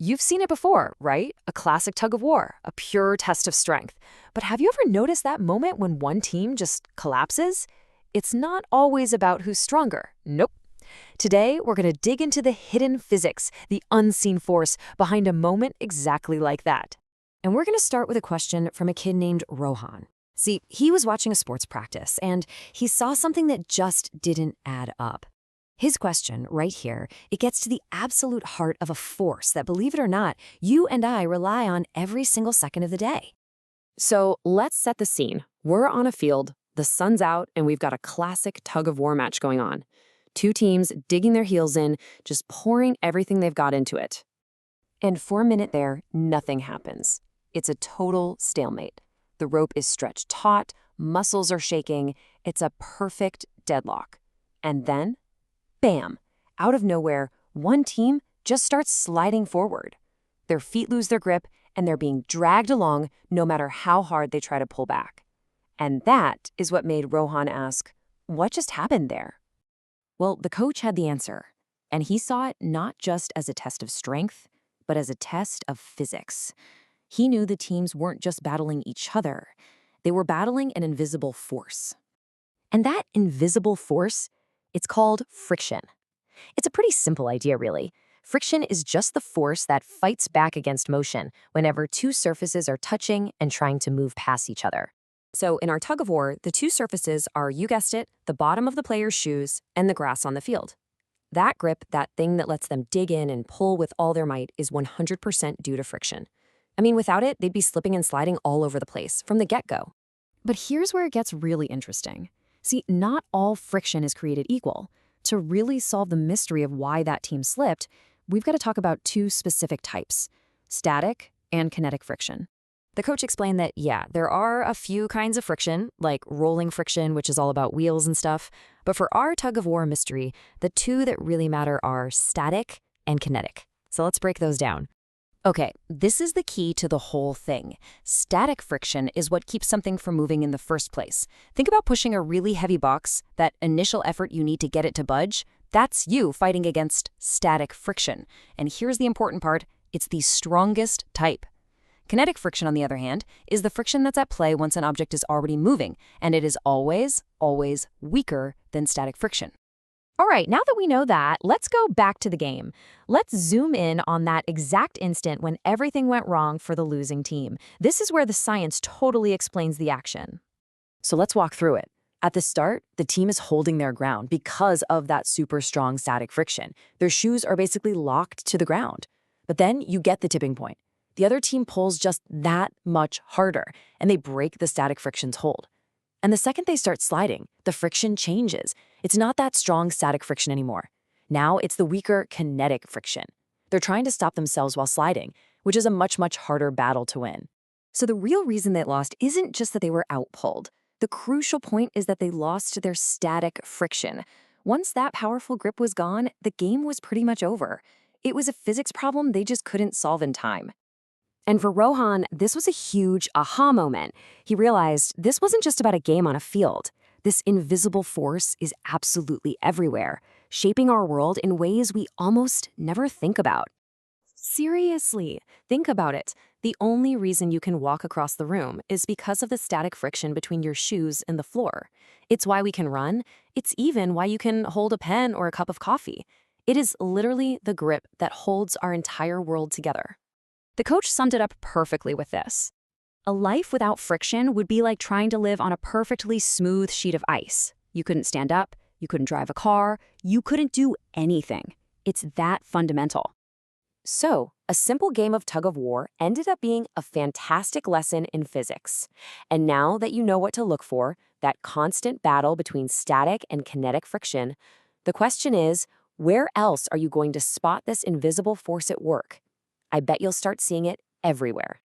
You've seen it before, right? A classic tug of war, a pure test of strength. But have you ever noticed that moment when one team just collapses? It's not always about who's stronger. Nope. Today, we're going to dig into the hidden physics, the unseen force behind a moment exactly like that. And we're going to start with a question from a kid named Rohan. See, he was watching a sports practice, and he saw something that just didn't add up. His question, right here, it gets to the absolute heart of a force that, believe it or not, you and I rely on every single second of the day. So let's set the scene. We're on a field, the sun's out, and we've got a classic tug-of-war match going on. Two teams digging their heels in, just pouring everything they've got into it. And for a minute there, nothing happens. It's a total stalemate. The rope is stretched taut, muscles are shaking. It's a perfect deadlock. And then, bam, out of nowhere, one team just starts sliding forward. Their feet lose their grip, and they're being dragged along no matter how hard they try to pull back. And that is what made Rohan ask, what just happened there? Well, the coach had the answer, and he saw it not just as a test of strength, but as a test of physics. He knew the teams weren't just battling each other. They were battling an invisible force. And that invisible force, it's called friction. It's a pretty simple idea, really. Friction is just the force that fights back against motion whenever two surfaces are touching and trying to move past each other. So in our tug-of-war, the two surfaces are, you guessed it, the bottom of the player's shoes and the grass on the field. That grip, that thing that lets them dig in and pull with all their might, is 100% due to friction. I mean, without it, they'd be slipping and sliding all over the place from the get-go. But here's where it gets really interesting. See, not all friction is created equal. To really solve the mystery of why that team slipped, we've got to talk about two specific types: static and kinetic friction. The coach explained that, yeah, there are a few kinds of friction, like rolling friction, which is all about wheels and stuff. But for our tug-of-war mystery, the two that really matter are static and kinetic. So let's break those down. Okay, this is the key to the whole thing. Static friction is what keeps something from moving in the first place. Think about pushing a really heavy box, that initial effort you need to get it to budge. That's you fighting against static friction. And here's the important part, it's the strongest type. Kinetic friction, on the other hand, is the friction that's at play once an object is already moving, and it is always, always weaker than static friction. All right, now that we know that, let's go back to the game. Let's zoom in on that exact instant when everything went wrong for the losing team. This is where the science totally explains the action. So let's walk through it. At the start, the team is holding their ground because of that super strong static friction. Their shoes are basically locked to the ground. But then you get the tipping point. The other team pulls just that much harder, and they break the static friction's hold. And the second they start sliding, the friction changes. It's not that strong static friction anymore. Now it's the weaker kinetic friction. They're trying to stop themselves while sliding, which is a much, much harder battle to win. So the real reason they lost isn't just that they were outpulled. The crucial point is that they lost their static friction. Once that powerful grip was gone, the game was pretty much over. It was a physics problem they just couldn't solve in time. And for Rohan, this was a huge aha moment. He realized this wasn't just about a game on a field. This invisible force is absolutely everywhere, shaping our world in ways we almost never think about. Seriously, think about it. The only reason you can walk across the room is because of the static friction between your shoes and the floor. It's why we can run. It's even why you can hold a pen or a cup of coffee. It is literally the grip that holds our entire world together. The coach summed it up perfectly with this. A life without friction would be like trying to live on a perfectly smooth sheet of ice. You couldn't stand up, you couldn't drive a car, you couldn't do anything. It's that fundamental. So, a simple game of tug-of-war ended up being a fantastic lesson in physics. And now that you know what to look for, that constant battle between static and kinetic friction, the question is, where else are you going to spot this invisible force at work? I bet you'll start seeing it everywhere.